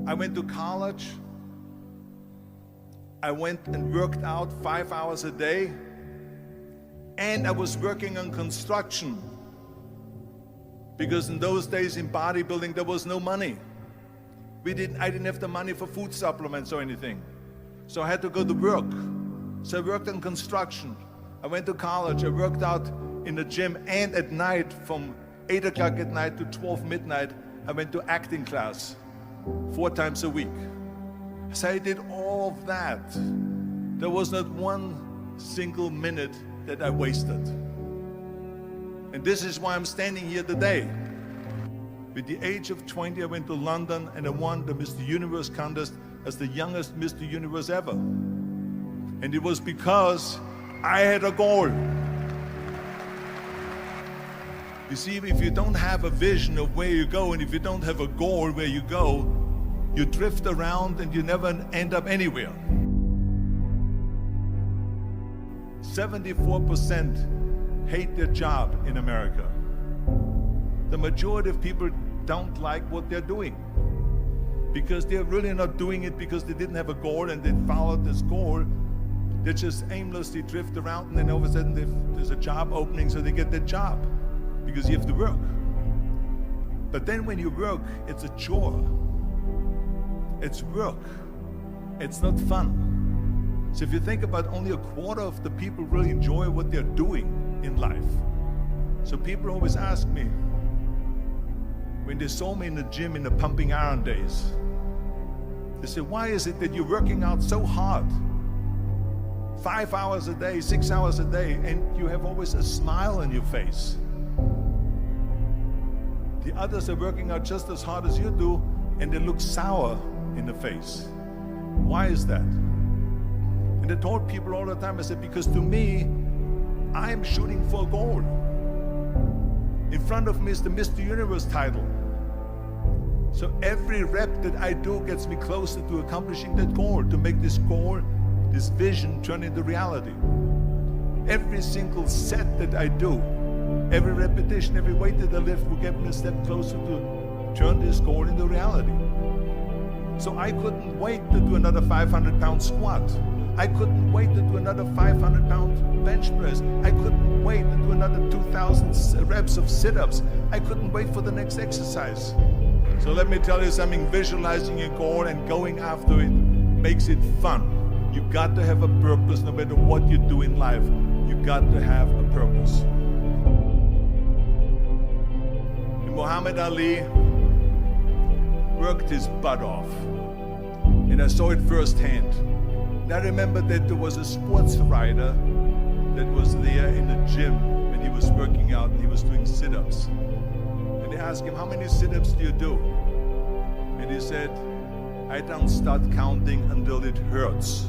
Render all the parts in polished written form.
I went to college. I went and worked out 5 hours a day, and I was working on construction, because in those days in bodybuilding there was no money. I didn't have the money for food supplements or anything, so I had to go to work. So I worked on construction. I went to college. I worked out in the gym, and at night from 8 o'clock at night to 12 midnight, I went to acting class 4 times a week. So I did all of that. There was not one single minute that I wasted. And this is why I'm standing here today. With the age of 20, I went to London and I won the Mr. Universe contest as the youngest Mr. Universe ever. And it was because I had a goal. You see, if you don't have a vision of where you go, and if you don't have a goal where you go, you drift around and you never end up anywhere. 74% hate their job in America. The majority of people don't like what they're doing because they're really not doing it because they didn't have a goal and they followed this goal. They just aimlessly drift around, and then all of a sudden there's a job opening, so they get that job because you have to work. But then when you work, it's a chore. It's work. It's not fun. So if you think about, only a quarter of the people really enjoy what they're doing in life. So people always ask me, when they saw me in the gym in the pumping iron days, they say, why is it that you're working out so hard? 5 hours a day, 6 hours a day, and you have always a smile on your face. The others are working out just as hard as you do, and they look sour in the face. Why is that? And I told people all the time, I said, because to me, I'm shooting for a goal. In front of me is the Mr. Universe title. So every rep that I do gets me closer to accomplishing that goal, to make this goal, this vision, turn into reality. Every single set that I do, every repetition, every weight that I lift will get me a step closer to turn this goal into reality. So I couldn't wait to do another 500-pound squat. I couldn't wait to do another 500-pound bench press. I couldn't wait to do another 2,000 reps of sit-ups. I couldn't wait for the next exercise. So let me tell you something, visualizing a goal and going after it makes it fun. You got to have a purpose no matter what you do in life. You got to have a purpose. And Muhammad Ali worked his butt off. And I saw it firsthand. And I remember that there was a sports writer that was there in the gym when he was working out and he was doing sit-ups. And they asked him, how many sit-ups do you do? And he said, I don't start counting until it hurts.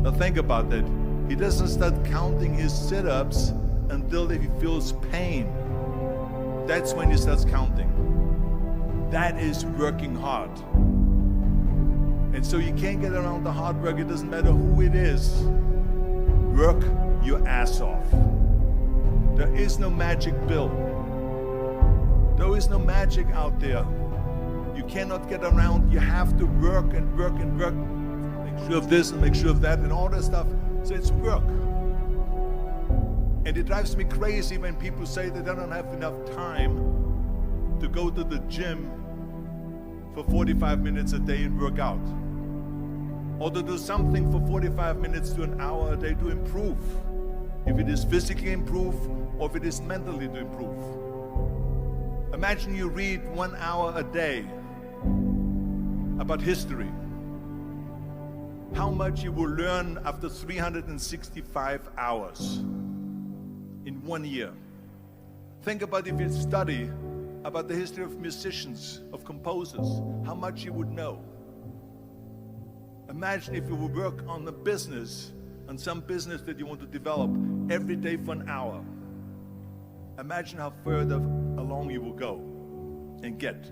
Now think about that. He doesn't start counting his sit-ups until he feels pain. That's when he starts counting. That is working hard. And so you can't get around the hard work. It doesn't matter who it is. Work your ass off. There is no magic pill. There is no magic out there. You cannot get around. You have to work and work and work. Make sure of this and make sure of that and all that stuff. So it's work. And it drives me crazy when people say that they don't have enough time to go to the gym for 45 minutes a day and work out. Or to do something for 45 minutes to an hour a day to improve. If it is physically improve or if it is mentally to improve. Imagine you read 1 hour a day about history. How much you will learn after 365 hours in 1 year. Think about if you study about the history of musicians, of composers, how much you would know. Imagine if you would work on a business, on some business that you want to develop every day for an hour. Imagine how further along you will go and get.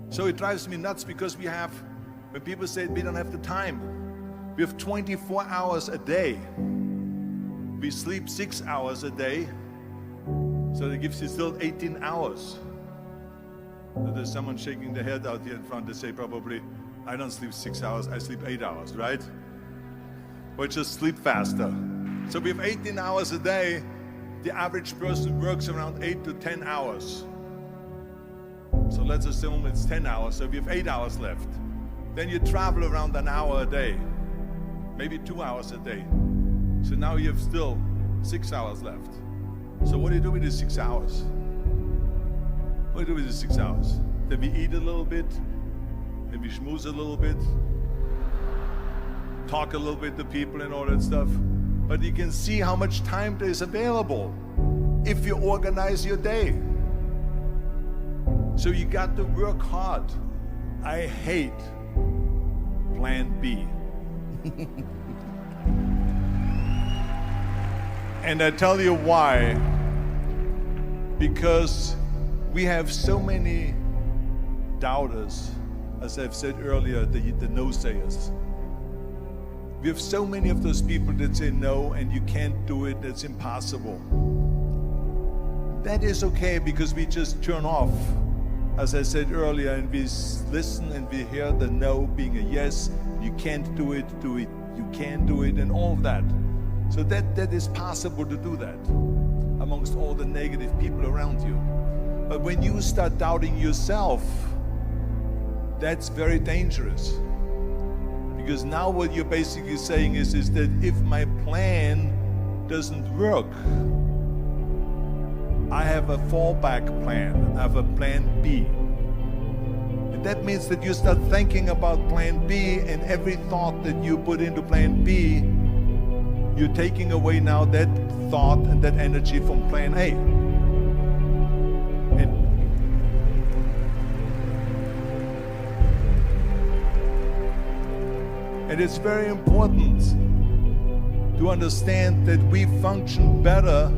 So it drives me nuts because when people say we don't have the time, we have 24 hours a day. We sleep 6 hours a day, so that gives you still 18 hours. There's someone shaking their head out here in front. They say probably, I don't sleep 6 hours, I sleep 8 hours, right? Or just sleep faster. So we have 18 hours a day. The average person works around 8 to 10 hours. So let's assume it's 10 hours, so we have 8 hours left. Then you travel around an hour a day, maybe 2 hours a day. So now you have still 6 hours left. So what do you do with these 6 hours? What do you do with these 6 hours? Then we eat a little bit, then we schmooze a little bit, talk a little bit to people and all that stuff. But you can see how much time there is available if you organize your day. So you got to work hard. I hate plan B. And I tell you why. Because we have so many doubters, as I've said earlier, the no-sayers. We have so many of those people that say no, and you can't do it, it's impossible. That is okay, because we just turn off, as I said earlier, and we listen and we hear the no being a yes. You can't do it, you can do it, and all of that. So that is possible to do that amongst all the negative people around you. But when you start doubting yourself, that's very dangerous. Because now what you're basically saying is that if my plan doesn't work, I have a fallback plan, I have a plan B. And that means that you start thinking about plan B, and every thought that you put into plan B, you're taking away now that thought and that energy from plan A. And it's very important to understand that we function better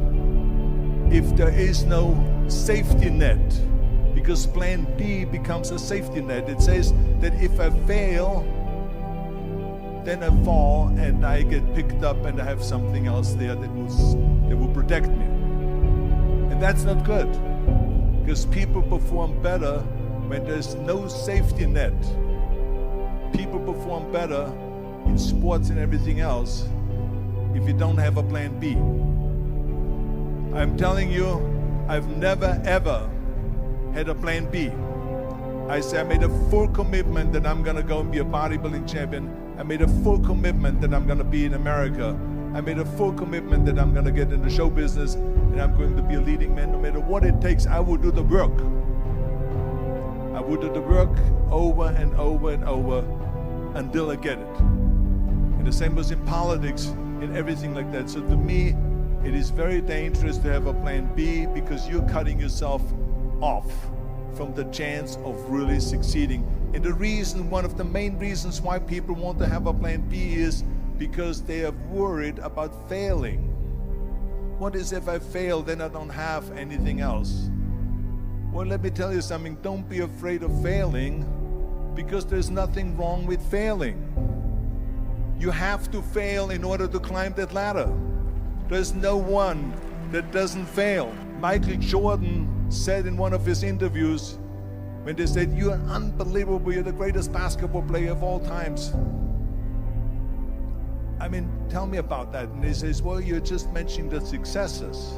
if there is no safety net, because plan B becomes a safety net. It says that if I fail, then I fall and I get picked up and I have something else there that will protect me. And that's not good, because people perform better when there's no safety net. People perform better in sports and everything else if you don't have a plan B. I'm telling you, I've never ever had a plan B. I made a full commitment that I'm gonna go and be a bodybuilding champion. I made a full commitment that I'm gonna be in America. I made a full commitment that I'm gonna get in the show business and I'm going to be a leading man. No matter what it takes, I will do the work. I will do the work over and over and over until I get it. And the same was in politics and everything like that. So to me, it is very dangerous to have a plan B, because you're cutting yourself off from the chance of really succeeding. And the reason, one of the main reasons why people want to have a plan B is because they are worried about failing. What is if I fail, then I don't have anything else? Well, let me tell you something, don't be afraid of failing, because there's nothing wrong with failing. You have to fail in order to climb that ladder. There's no one that doesn't fail. Michael Jordan said in one of his interviews, when they said, "You're unbelievable, you're the greatest basketball player of all times." I mean, tell me about that. And he says, well, you're just mentioning the successes.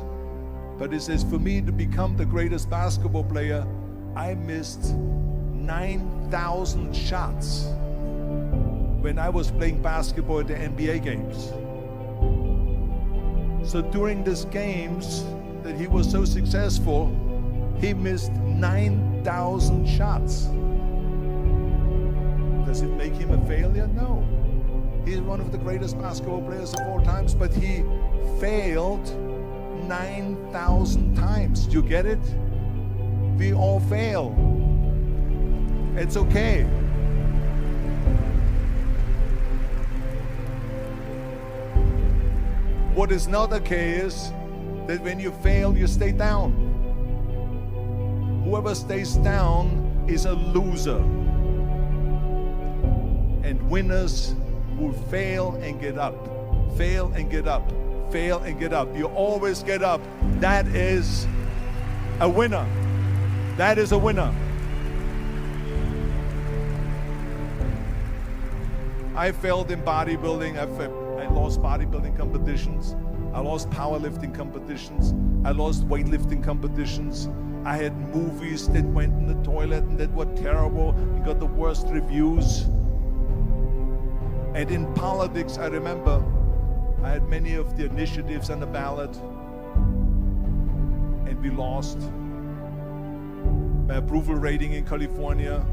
But he says, for me to become the greatest basketball player, I missed 9,000 shots when I was playing basketball at the NBA games. So during these games that he was so successful, he missed 9,000 shots. Does it make him a failure? No. He's one of the greatest basketball players of all times, but he failed 9,000 times. Do you get it? We all fail. It's okay. What is not okay is that when you fail, you stay down. Whoever stays down is a loser. And winners will fail and get up, fail and get up, fail and get up. You always get up. That is a winner. That is a winner. I failed in bodybuilding. I lost bodybuilding competitions. I lost powerlifting competitions. I lost weightlifting competitions. I had movies that went in the toilet and that were terrible and got the worst reviews. And in politics, I remember I had many of the initiatives on the ballot, and we lost. My approval rating in California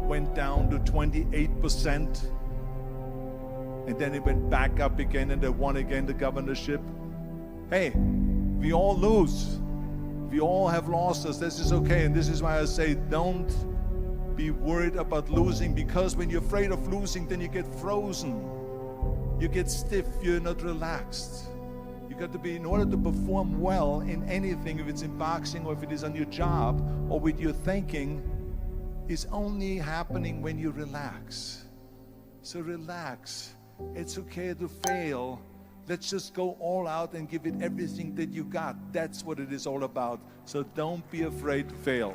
went down to 28%, and then it went back up again, and I won again the governorship. Hey, we all lose. We all have losses. This is okay, and this is why I say don't be worried about losing, because when you're afraid of losing, then you get frozen. You get stiff, you're not relaxed. You got to be, in order to perform well in anything, if it's in boxing or if it is on your job or with your thinking, is only happening when you relax. So relax. It's okay to fail. Let's just go all out and give it everything that you got. That's what it is all about. So don't be afraid to fail.